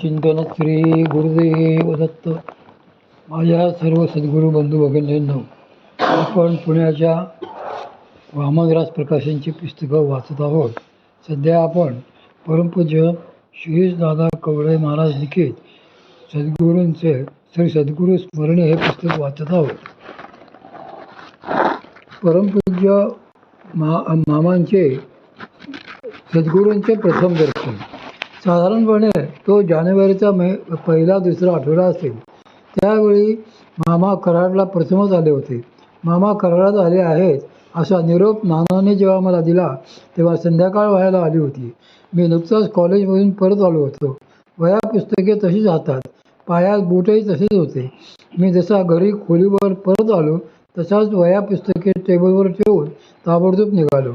चिंतन श्री गुरुदेव दत्त. माझ्या सर्व सद्गुरू बंधू भगिनींनो, आपण पुण्याच्या वामनराज प्रकाशनची पुस्तकं वाचत आहोत. सध्या आपण परमपूज्य शिरीषदादा कवडे महाराज लिखित सद्गुरूंचे श्री सद्गुरू स्मरणे हे पुस्तक वाचत आहोत. परमपूज्य मामांचे सद्गुरूंचे प्रथम दर्शन साधारणपणे तो जानेवारीचा पहिला दुसरा आठवडा असेल. त्यावेळी मामा कराडला प्रथमच आले होते. मामा कराडात आले आहेत असा निरोप नानाने जेव्हा मला दिला तेव्हा संध्याकाळ व्हायला आली होती. मी नुकताच कॉलेजमधून परत आलो होतो. वह्या पुस्तके तशीच हातात, पायात बूटही तसेच होते. मी जसा घरी खोलीवर परत आलो तसाच वह्या पुस्तके टेबलवर ठेवून ताबडतोब निघालो.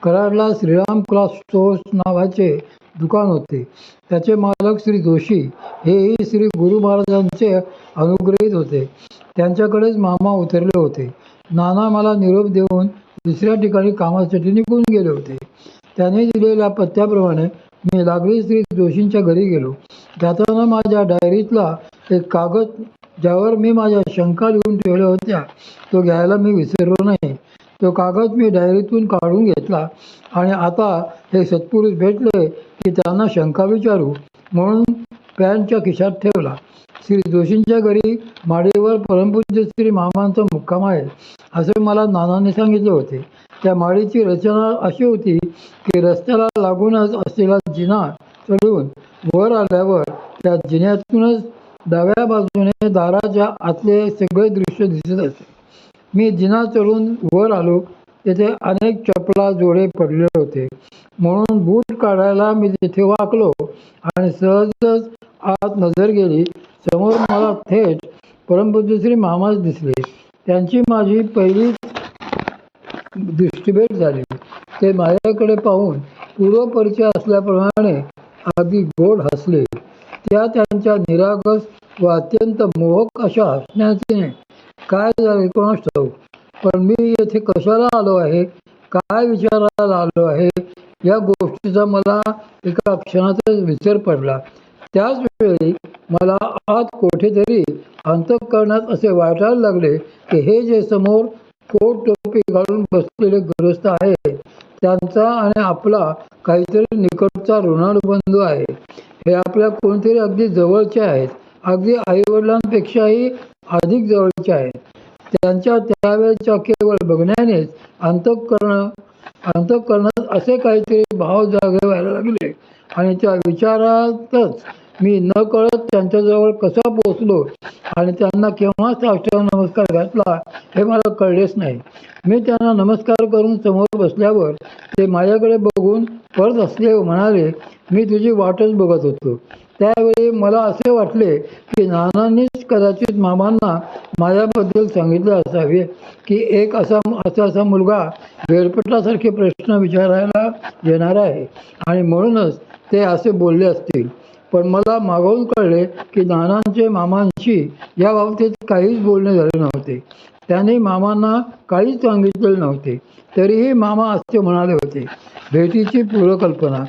कराडला श्रीराम क्लॉथ स्टोर्स नावाचे दुकान होते. त्याचे मालक श्री जोशी हेही श्री गुरु महाराजांचे अनुग्रहित होते. त्यांच्याकडेच मामा उतरले होते. नाना मला निरोप देऊन दुसऱ्या ठिकाणी कामासाठी निघून गेले होते. त्यांनी दिलेल्या पत्त्याप्रमाणे मी लागली श्री जोशींच्या घरी गेलो. जाताना माझ्या डायरीतला एक कागद ज्यावर मी माझ्या शंका लिहून ठेवल्या होत्या तो घ्यायला मी विसरलो नाही. तो कागद मी डायरीतून काढून घेतला आणि आता हे सत्पुरुष भेटले की त्यांना शंका विचारू म्हणून पॅन्टच्या खिशात ठेवला. श्री जोशींच्या घरी माडीवर परमपूज्य श्री मामांचा मुक्काम आहे असे मला नानाने सांगितले होते. त्या माडीची रचना अशी होती की रस्त्याला लागूनच असलेला जिना चढून वर आल्यावर त्या जिन्यातूनच डाव्या बाजूने दाराच्या आतले सगळे दृश्य दिसत असे. मी जिना चढून वर आलो. तेथे अनेक चपला जोडे पडले होते म्हणून बूट काढायला मी तिथे वाकलो आणि सहजच आत नजर गेली. समोर मला थेट परमपूज्य श्री मामाच दिसले. त्यांची माझी पहिलीच दृष्टीभेट झाली. ते माझ्याकडे पाहून पूर्वपरिचय असल्याप्रमाणे अगदी गोड हसले. त्या त्यांच्या निरागस व अत्यंत मोहक अशा हसण्याचे काय झाले कोणास ठाऊक, पण मी येथे कशाला आलो आहे, काय विचारायला आलो आहे या गोष्टीचा मला एका क्षणातच विसर पडला. त्याच वेळी मला आत कुठेतरी अंतःकरणात असे वाटायला लागले की हे जे समोर कोट टोपी घालून बसलेले गृहस्थ आहेत त्यांचा आणि आपला काहीतरी निकटचा ऋणानुबंध आहे. हे आपल्या कोणतरी अगदी जवळचे आहेत, अगदी आईवडिलांपेक्षाही अधिक जवळचे आहेत. त्यांच्या त्यावेळच्या केवळ बघण्यानेच अंतःकरणात असे काहीतरी भाव जागे व्हायला लागले आणि त्या विचारातच मी न कळत त्यांच्याजवळ कसा पोचलो आणि त्यांना केव्हा साष्टांग नमस्कार घातला हे मला कळलेच नाही. मी त्यांना नमस्कार करून समोर बसल्यावर ते माझ्याकडे बघून परत हसले व म्हणाले, मी तुझी वाटच बघत होतो. त्यावेळी मला असे वाटले की नानांनीच कदाचित मामांना माझ्याबद्दल सांगितले असावे की एक असा मुलगा वेळपटासारखे प्रश्न विचारायला येणार आहे आणि म्हणूनच ते असे बोलले असतील. पण मला मागवून कळले की नानांचे मामांशी या बाबतीत काहीच बोलणे झाले नव्हते. त्यांनी मामांना काहीच सांगितलेले नव्हते. तरीही मामा असे म्हणाले होते. भेटीची पूर्वकल्पना.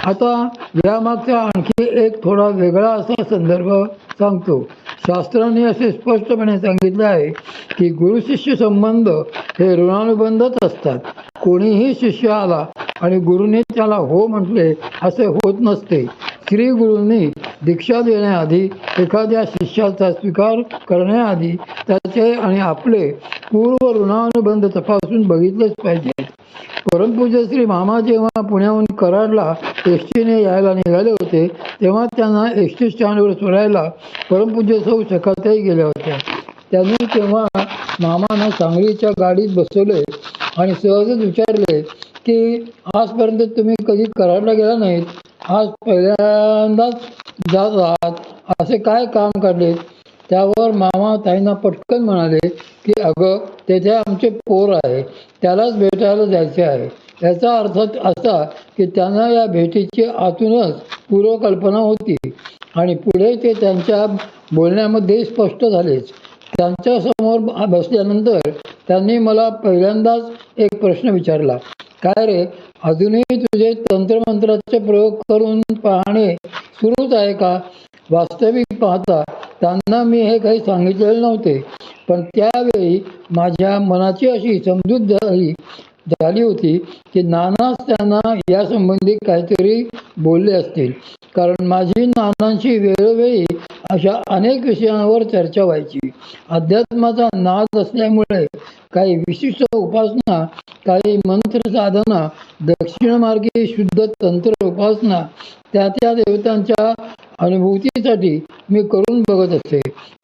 आता यामागचा आणखी एक थोडा वेगळा असा संदर्भ सांगतो. शास्त्रांनी असे स्पष्टपणे सांगितले आहे की गुरुशिष्य संबंध हे ऋणानुबंधच असतात. कोणीही शिष्य आला आणि गुरुने त्याला हो म्हटले असे होत नसते. श्री गुरूंनी दीक्षा देण्याआधी एखाद्या शिष्याचा स्वीकार करण्याआधी त्याचे आणि आपले पूर्व ऋणानुबंध तपासून बघितलेच पाहिजेत. परमपूज्य श्री मामा जेव्हा पुण्याहून कराडला एसटीने यायला निघाले होते तेव्हा त्यांना एसटी स्टँडवर सोडायला परमपूज्य सौ सखाताई गेल्या होत्या. त्यांनी तेव्हा मामांना सांगलीच्या गाडीत बसवले आणि सहजच विचारले की आजपर्यंत तुम्ही कधी कराडला गेला नाहीत, आज पहिल्यांदाच जात आहात, असे काय काम काढले. त्यावर मामा ताईंना पटकन म्हणाले की अगं तेथे आमचे पोर आहे, त्यालाच भेटायला जायचे आहे. याचा अर्थ असा की त्यांना या भेटीची आतूनच पूर्वकल्पना होती आणि पुढे ते त्यांच्या बोलण्यामध्ये स्पष्ट झालेच. त्यांच्यासमोर बसल्यानंतर त्यांनी मला पहिल्यांदाच एक प्रश्न विचारला, काय रे अजूनही तुझे तंत्रमंत्राचे प्रयोग करून पाहणे सुरूच आहे का? वास्तविक पाहता त्यांना मी हे काही सांगितलेले नव्हते, पण त्यावेळी माझ्या मनाची अशी समजूत झाली होती की नानाच त्यांना यासंबंधी काहीतरी बोलले असतील, कारण माझी नानांशी वेळोवेळी अशा अनेक विषयांवर चर्चा व्हायची. अध्यात्माचा नाद असल्यामुळे काही विशिष्ट उपासना, काही मंत्र साधना, दक्षिणमार्गी शुद्ध तंत्र उपासना त्या त्या देवतांच्या अनुभूतीसाठी मी करून बघत असे.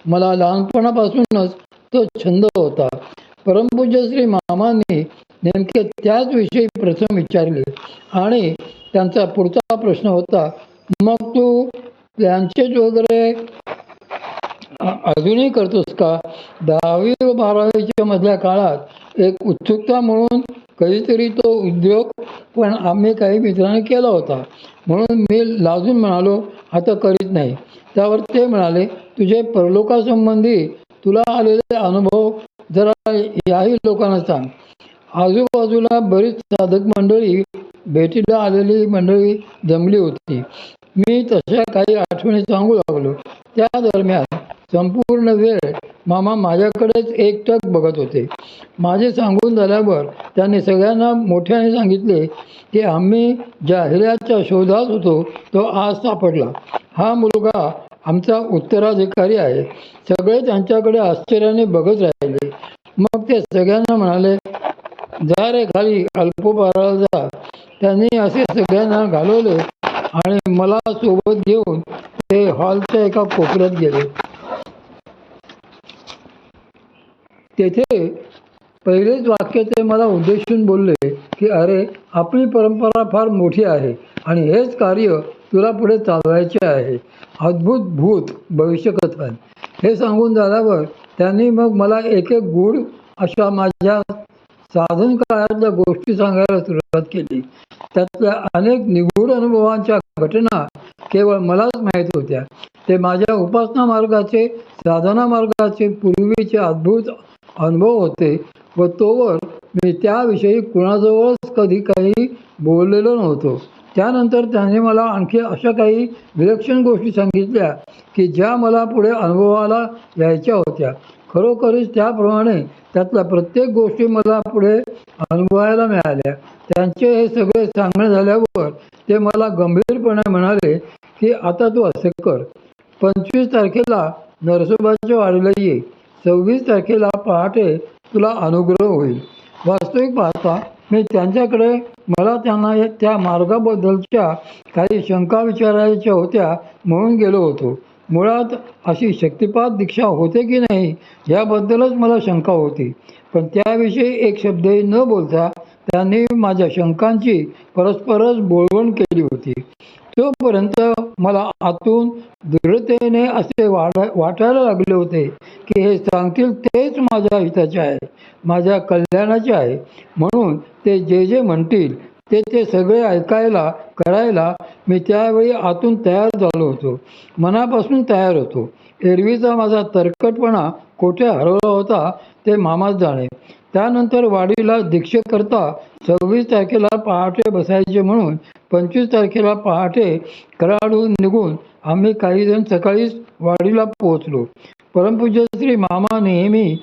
मला लहानपणापासूनच तो छंद होता. परमपूज्य श्री मामांनी नेमके त्याच विषयी प्रथम विचारले आणि त्यांचा पुढचा प्रश्न होता, मग तू त्यांचेच वगैरे अजूनही करतोस का? 10वी व 12वीच्या मधल्या काळात एक उत्सुकता म्हणून कधीतरी तो उद्योग पण आम्ही काही मित्रांनी केला होता, म्हणून मी लाजून म्हणालो, आता करीत नाही. त्यावर ते म्हणाले, तुझे परलोकासंबंधी तुला आलेले अनुभव जरा याही लोकांना सांग. आजूबाजूला बरीच साधक मंडळी, भेटीला आलेली मंडळी जमली होती. मी तशा काही आठवणी सांगू लागलो. त्या दरम्यान संपूर्ण वेळ मामा माझ्याकडेच एकटक बघत होते. माझे सांगून झाल्यावर त्यांनी सगळ्यांना मोठ्याने सांगितले की आम्ही ज्या हिऱ्याच्या शोधात होतो तो आज सापडला. हा मुलगा आमचा उत्तराधिकारी आहे. सगळे त्यांच्याकडे आश्चर्याने बघत राहिले. मग ते सगळ्यांना म्हणाले, जा रे खाली, अल्पोपहाराला जा. त्यांनी असे सगळ्यांना घालवले आणि मला सोबत घेऊन ते हॉलच्या एका कोपऱ्यात गेले. तेथे पहिलेच वाक्य ते मला उद्देशून बोलले की अरे, आपली परंपरा फार मोठी आहे आणि हेच कार्य तुला पुढे चालवायचे आहे. अद्भुत भूत भविष्यकथन. हे सांगून झाल्यावर त्यांनी मग मला एक एक गूढ अशा माझ्या साधन काळातल्या गोष्टी सांगायला सुरुवात केली. त्यातल्या अनेक निगूढ अनुभवांच्या घटना केवळ मलाच माहीत होत्या. ते माझ्या उपासना मार्गाचे, साधना मार्गाचे पूर्वीचे अद्भुत अनुभव होते व तोवर मी त्याविषयी कुणाजवळच कधी काही बोललेलो नव्हतो. त्यानंतर त्याने मला आणखी अशा काही विलक्षण गोष्टी सांगितल्या की ज्या मला पुढे अनुभवाला यायच्या होत्या. खरोखरीच त्याप्रमाणे त्यातल्या प्रत्येक गोष्टी मला पुढे अनुभवायला मिळाल्या. त्यांचे हे सगळे सांगणे झाल्यावर ते मला गंभीरपणे म्हणाले की आता तू असे कर, 25 तारखेला नरसोबाच्या वाडीला ये, 26 तारखेला पहाटे तुला अनुग्रह होईल. वास्तविक पाहता मी त्यांच्याकडे मला त्यांना त्या मार्गाबद्दलच्या काही शंका विचारायच्या होत्या म्हणून गेलो होतो. मुळात अशी शक्तिपात दीक्षा होते की नाही याबद्दलच मला शंका होती, पण त्याविषयी एक शब्दही न बोलता त्यांनी माझ्या शंकांची परस्परच बोलवण केली होती. तोपर्यंत मला आतून दृढतेने असे वाटायला लागले होते की हे सांगतील तेच माझ्या हिताचे आहे, माझ्या कल्याणाचे आहे. म्हणून ते जे जे म्हणतील ते ते सगळे ऐकायला, करायला मी त्यावेळी आतून तयार झालो होतो, मनापासून तयार होतो. एरवीचा माझा तरकटपणा कोठे हरवला होता ते मामाच जाणे. त्यानंतर वाडीला दीक्षेकरता 26 तारखेला पहाटे बसायचे म्हणून 25 तारखेला पहाटे कराडहून निघून आम्ही काहीजण सकाळीच वाडीला पोहोचलो. परमपूज्य श्री मामा नेहमी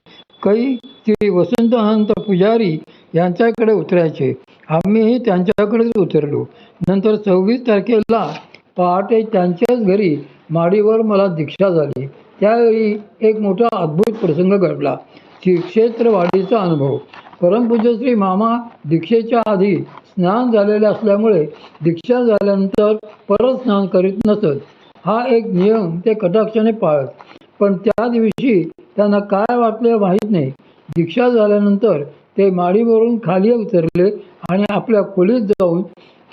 श्री वसंत पुजारी यांच्याकडे उतरायचे. आम्हीही त्यांच्याकडेच उतरलो. नंतर 26 तारखेला पहाटे त्यांच्याच घरी माडीवर मला दीक्षा झाली. त्यावेळी एक मोठा अद्भुत प्रसंग घडला. श्री क्षेत्र वाडीचा अनुभव. परमपूज्य श्री मामा दीक्षेच्या आधी स्नान झालेले असल्यामुळे दीक्षा झाल्यानंतर परत स्नान करीत नसत. हा एक नियम ते कटाक्षाने पाळत. पण त्या दिवशी त्यांना काय वाटले माहीत नाही, दीक्षा झाल्यानंतर ते माडीवरून खाली उतरले आणि आपल्या खोलीत जाऊन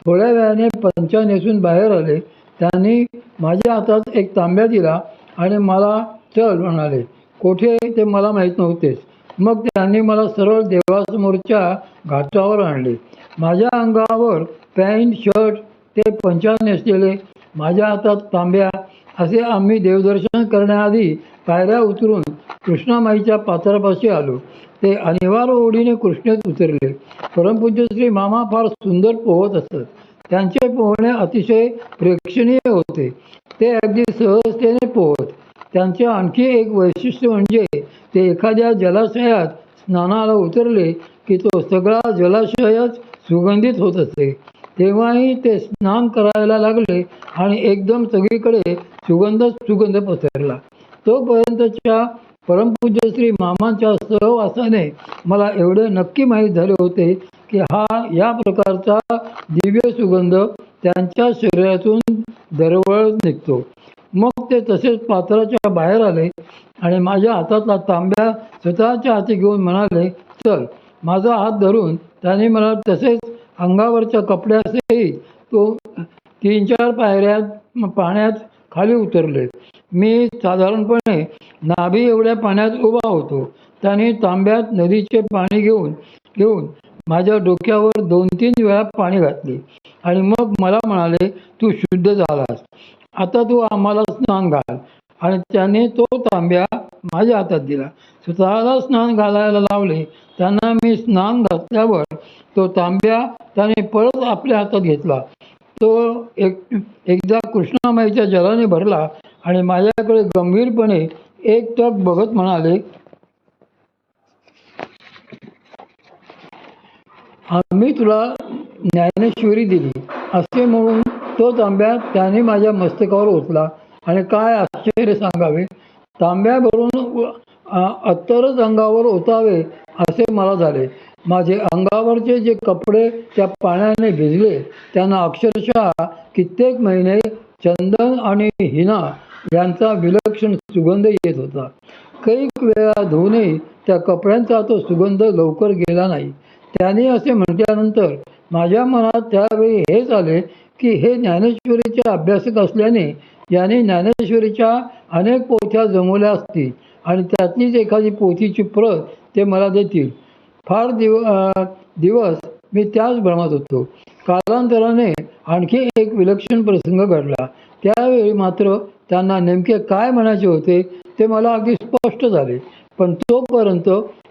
थोड्या वेळाने पंचा नेसून बाहेर आले. त्यांनी माझ्या हातात एक तांब्या दिला आणि मला चल म्हणाले. कोठे ते मला माहीत नव्हतेच. मग त्यांनी मला सरळ देवासमोरच्या घाटावर आणले. माझ्या अंगावर पॅन्ट शर्ट, ते पंचा नेसलेले, माझ्या हातात तांब्या, असे आम्ही देवदर्शन करण्याआधी पायऱ्या उतरून कृष्णामाईच्या पात्रापाशी आलो. ते अनिवार्य ओढीने कृष्णेत उतरले. परमपूज्य श्री मामा फार सुंदर पोहत असत. त्यांचे पोहणे अतिशय प्रेक्षणीय होते. ते अगदी सहजतेने पोहत. त्यांचे आणखी एक वैशिष्ट्य म्हणजे ते एखाद्या जलाशयात स्नानाला उतरले की तो सगळा जलाशयच सुगंधित होत असे. तेव्हाही ते स्नान करायला लागले आणि एकदम सगळीकडे सुगंध पसरला. तोपर्यंतच्या परमपूज्य श्री मामांच्या सहवासाने मला एवढे नक्की माहीत झाले होते की या प्रकारचा दिव्य सुगंध त्यांच्या शरीरातून दरवळत निघतो. मग ते तसेच पात्राच्या बाहेर आले आणि माझ्या हातातला तांब्या स्वतःच्या हाती घेऊन म्हणाले, चल. माझा हात धरून त्याने मला तसेच अंगावरच्या कपड्यासहित तो 3-4 पायऱ्या पाण्यात खाली उतरले. मी साधारणपणे नाभी एवढ्या पाण्यात उभा होतो. त्याने तांब्यात नदीचे पाणी घेऊन माझ्या डोक्यावर 2-3 वेळा पाणी घातले आणि मग मला म्हणाले, तू शुद्ध झालास, आता तू आम्हाला स्नान घाल. आणि त्याने तो तांब्या माझ्या हातात दिला. स्वतःला स्नान घालायला लावले. त्यांना मी स्नान घातल्यावर तो तांब्या त्याने परत आपल्या हातात घेतला. तो एकदा कृष्णामाईच्या जलाने भरला आणि माझ्याकडे गंभीरपणे एकटक बघत म्हणाले, आम्ही तुला ज्ञानेश्वरी दिली असे म्हणून तो तांब्या त्याने माझ्या मस्तकावर ओतला. आणि काय आश्चर्य सांगावे, तांब्या भरून अत्तरच अंगावर ओतावे असे मला झाले. माझे अंगावरचे जे कपडे त्या पाण्याने भिजले त्यांना अक्षरशः कित्येक महिने चंदन आणि हिना यांचा विलक्षण सुगंध येत होता. कैक वेळा धुवूनही त्या कपड्यांचा तो सुगंध लवकर गेला नाही. त्याने असे म्हटल्यानंतर माझ्या मनात त्यावेळी हेच आले की हे ज्ञानेश्वरीचे अभ्यासक असल्याने याने ज्ञानेश्वरीच्या अनेक पोथ्या जमवल्या असतील आणि त्यातलीच एखादी पोथीची प्रत ते मला देतील. फार दिवस मी त्याच भ्रमात होतो. कालांतराने आणखी एक विलक्षण प्रसंग घडला. त्यावेळी मात्र त्यांना नेमके काय म्हणायचे होते ते मला अगदी स्पष्ट झाले. पण तोपर्यंत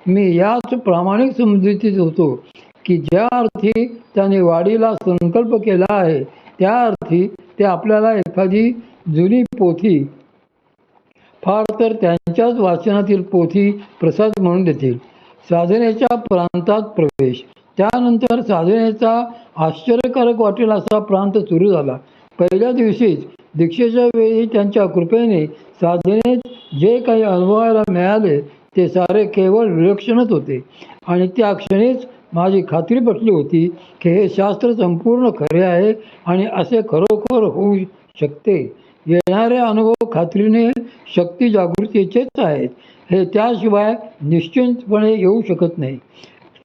मी याच प्रामाणिक समजुतीत होतो की ज्या अर्थी त्याने वाडीला संकल्प केला आहे त्या अर्थी ते आपल्याला एखादी जुनी पोथी, फार तर त्यांच्याच वाचनातील पोथी प्रसाद म्हणून देतील. साधनेच्या प्रांतात प्रवेश. त्यानंतर साधनेचा आश्चर्यकारक वाटेल असा प्रांत सुरू झाला. पहिल्या दिवशीच दीक्षेच्या वेळी त्यांच्या कृपेने साधनेत जे काही अनुभवायला मिळाले ते सारे केवळ विलक्षणच होते. आणि त्या क्षणीच माझी खात्री पटली होती की हे शास्त्र संपूर्ण खरे आहे आणि असे खरोखर होऊ शकते. येणारे अनुभव खात्रीने शक्ती जागृतीचेच आहेत. हे त्याशिवाय निश्चितपणे येऊ शकत नाही.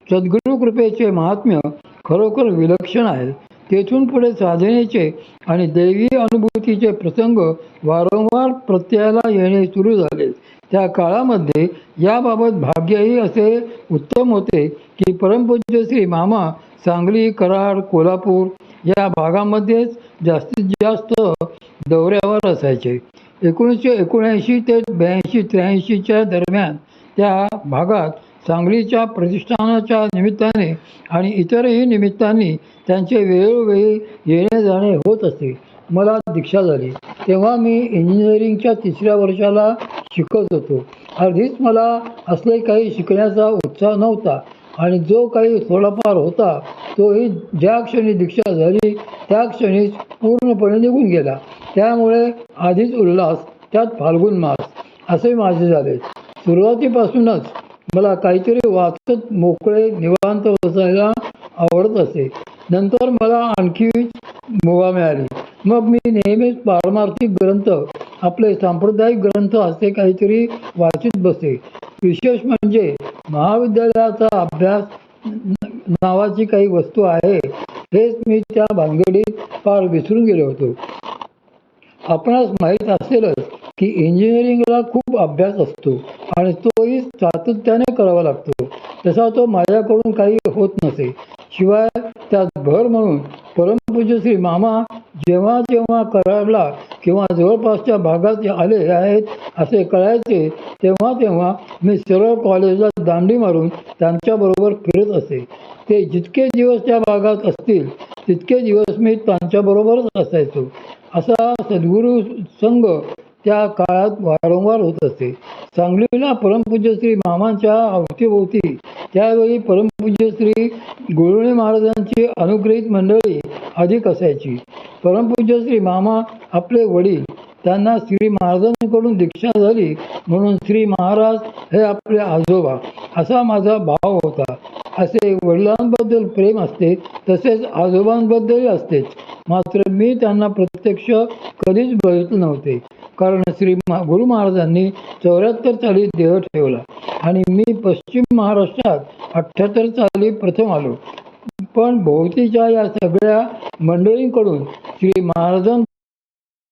सद्गुरू कृपेचे महात्म्य खरोखर विलक्षण आहे. तेथून पुढे साधनेचे आणि दैवी अनुभूतीचे प्रसंग वारंवार प्रत्ययाला येणे सुरू झाले. त्या काळामध्ये याबाबत भाग्यही असे उत्तम होते की परमपूज्य श्री मामा सांगली, कराड, कोल्हापूर या भागामध्येच जास्तीत जास्त दौऱ्यावर असायचे. 1979 ते 82-83च्या दरम्यान त्या भागात सांगलीच्या प्रतिष्ठानाच्या निमित्ताने आणि इतरही निमित्तांनी त्यांचे वेळोवेळी येणे जाणे होत असे. मला दीक्षा झाली तेव्हा मी इंजिनिअरिंगच्या 3ऱ्या वर्षाला शिकत होतो. आधीच मला असले काही शिकण्याचा उत्साह नव्हता आणि जो काही थोडाफार होता तोही ज्या क्षणी दीक्षा झाली त्या क्षणीच पूर्णपणे निघून गेला. त्यामुळे आधीच उल्हास, त्यात फाल्गुन मास असे माझे झाले. सुरुवातीपासूनच मला काहीतरी वाचत मोकळे निवांत बसायला आवडत असे. नंतर मला आणखी मुभा मिळाली. मग मी नेहमीच पारमार्थिक ग्रंथ, आपले सांप्रदायिक ग्रंथ असे काहीतरी वाचित बसे. विशेष म्हणजे महाविद्यालयाचा अभ्यास नावाची काही वस्तू आहे हेच मी त्या भानगडीत फार विसरून गेलो होतो. आपणास माहीत असेलच की इंजिनिअरिंगला खूप अभ्यास असतो आणि तोही सातत्याने करावा लागतो. तसा तो माझ्याकडून काही होत नसे. शिवाय त्यात भर म्हणून परमपूज्य श्री मामा जेव्हा जेव्हा कराडला किंवा जवळपासच्या भागात आले आहेत असे कळायचे तेव्हा मी सरळ कॉलेजला दांडी मारून त्यांच्याबरोबर फिरत असे. ते जितके दिवस त्या भागात असतील तितके दिवस मी त्यांच्याबरोबरच असायचो. असा सद्गुरू संघ त्या काळात वारंवार होत असे. सांगलीला परमपूज्य श्री मामांच्या अवतीभोवती त्यावेळी परमपूज्य श्री गुरुणी महाराजांची अनुग्रहित मंडळी अधिक असायची. परमपूज्य श्री मामा आपले वडील, त्यांना श्री महाराजांकडून दीक्षा झाली म्हणून श्री महाराज हे आपले आजोबा असा माझा भाव होता. असे वडिलांबद्दल प्रेम असते तसेच आजोबांबद्दलही असतेच. मात्र मी त्यांना प्रत्यक्ष कधीच बघितले नव्हते, कारण गुरु महाराजांनी 74 साली देह ठेवला आणि मी पश्चिम महाराष्ट्रात 78 साली प्रथम आलो. पण भोवतीच्या या सगळ्या मंडळींकडून श्री महाराजांबद्दल